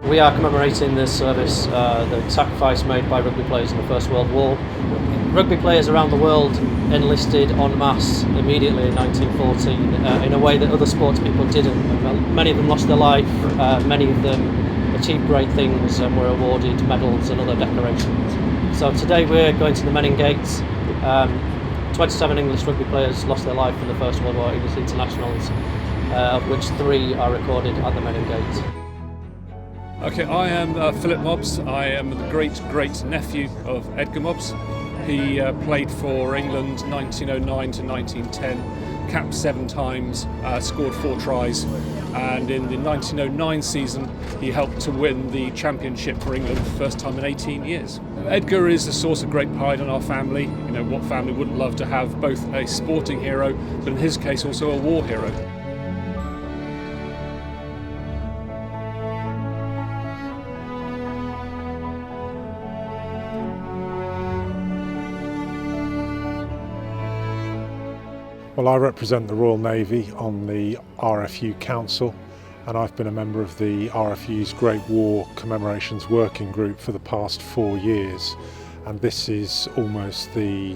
We are commemorating this service, the sacrifice made by rugby players in the First World War. Rugby players around the world enlisted en masse immediately in 1914 in a way that other sports people didn't. Many of them lost their life, many of them achieved great things and were awarded medals and other decorations. So today we're going to the Menin Gates. 27 English rugby players lost their life in the First World War, English internationals, of which 3 are recorded at the Menin Gates. Okay, I am Philip Mobbs. I am the great-great-nephew of Edgar Mobbs. He played for England 1909 to 1910, capped 7 times, scored 4 tries, and in the 1909 season he helped to win the championship for England for the first time in 18 years. Edgar is a source of great pride in our family. You know, what family wouldn't love to have both a sporting hero, but in his case also a war hero? Well, I represent the Royal Navy on the RFU Council, and I've been a member of the RFU's Great War Commemorations Working Group for the past 4 years, and this is almost the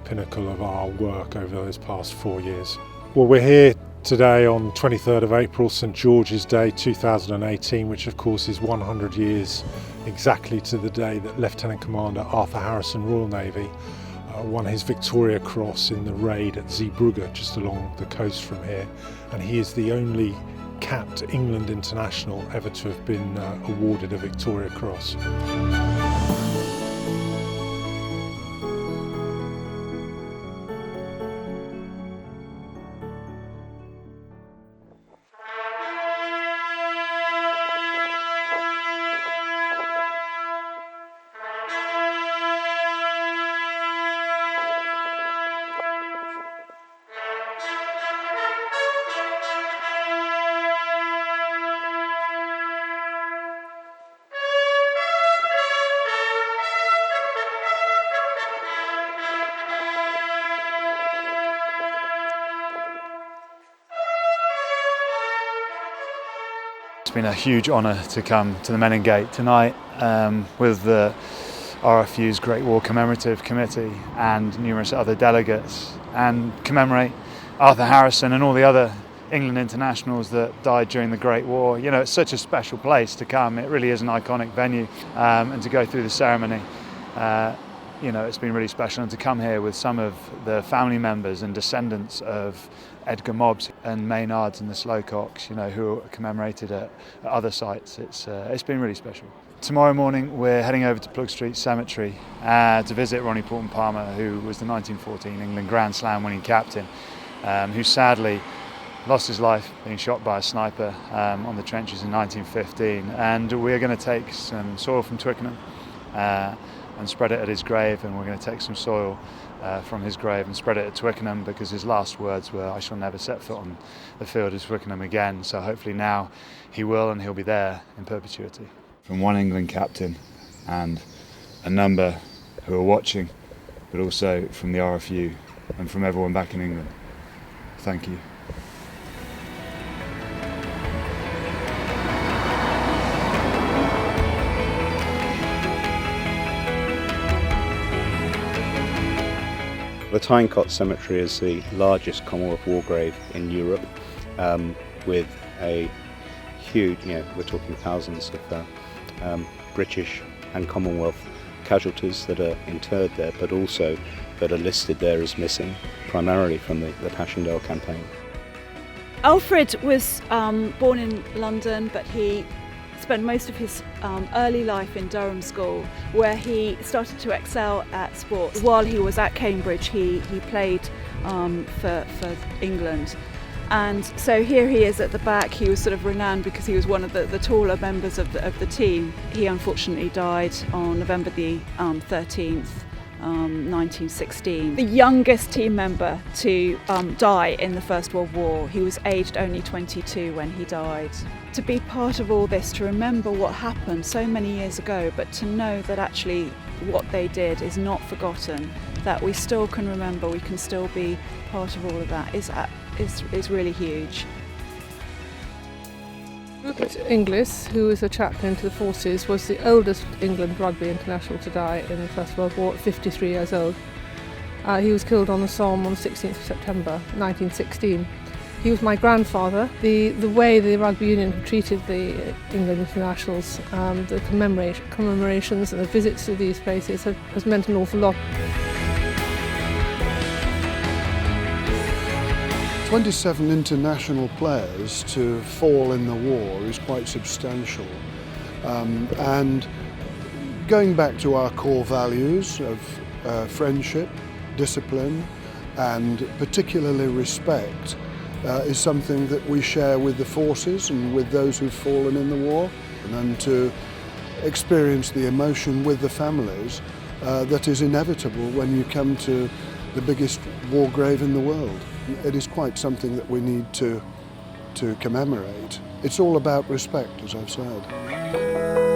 pinnacle of our work over those past 4 years. Well, we're here today on 23rd of April, St George's Day 2018, which of course is 100 years exactly to the day that Lieutenant Commander Arthur Harrison, Royal Navy, won his Victoria Cross in the raid at Zeebrugge, just along the coast from here, and he is the only capped England international ever to have been awarded a Victoria Cross. It's been a huge honour to come to the Menin Gate tonight with the RFU's Great War Commemorative Committee and numerous other delegates, and commemorate Arthur Harrison and all the other England internationals that died during the Great War. You know, it's such a special place to come. It really is an iconic venue, and to go through the ceremony, you know, it's been really special, and to come here with some of the family members and descendants of Edgar Mobbs and Maynards and the Slowcocks, you know, who are commemorated at other sites. It's been really special. Tomorrow morning we're heading over to Plug Street Cemetery to visit Ronnie Porton Palmer, who was the 1914 England Grand Slam winning captain, who sadly lost his life being shot by a sniper on the trenches in 1915. And we're going to take some soil from Twickenham and spread it at his grave, and we're going to take some soil from his grave and spread it at Twickenham, because his last words were, "I shall never set foot on the field of Twickenham again." So hopefully now he will, and he'll be there in perpetuity. From one England captain and a number who are watching, but also from the RFU and from everyone back in England, thank you. The Tynecott Cemetery is the largest Commonwealth war grave in Europe, with a huge, we're talking thousands of British and Commonwealth casualties that are interred there, but also that are listed there as missing, primarily from the Passchendaele campaign. Alfred was born in London, but he spent most of his early life in Durham School, where he started to excel at sports. While he was at Cambridge, he played for England. And so here he is at the back. He was sort of renowned because he was one of the taller members of the team. He unfortunately died on November the 13th, 1916. The youngest team member to die in the First World War. He was aged only 22 when he died. To be part of all this, to remember what happened so many years ago, but to know that actually what they did is not forgotten, that we still can remember, we can still be part of all of that, is really huge. Rupert Inglis, who was a chaplain to the forces, was the oldest England rugby international to die in the First World War at 53 years old. He was killed on the Somme on 16th of September 1916. He was my grandfather. The way the rugby union treated the England internationals, the commemorations and the visits to these places has meant an awful lot. 27 international players to fall in the war is quite substantial. And going back to our core values of friendship, discipline and particularly respect is something that we share with the forces and with those who've fallen in the war, and to experience the emotion with the families that is inevitable when you come to the biggest war grave in the world. It is quite something that we need to commemorate. It's all about respect, as I've said.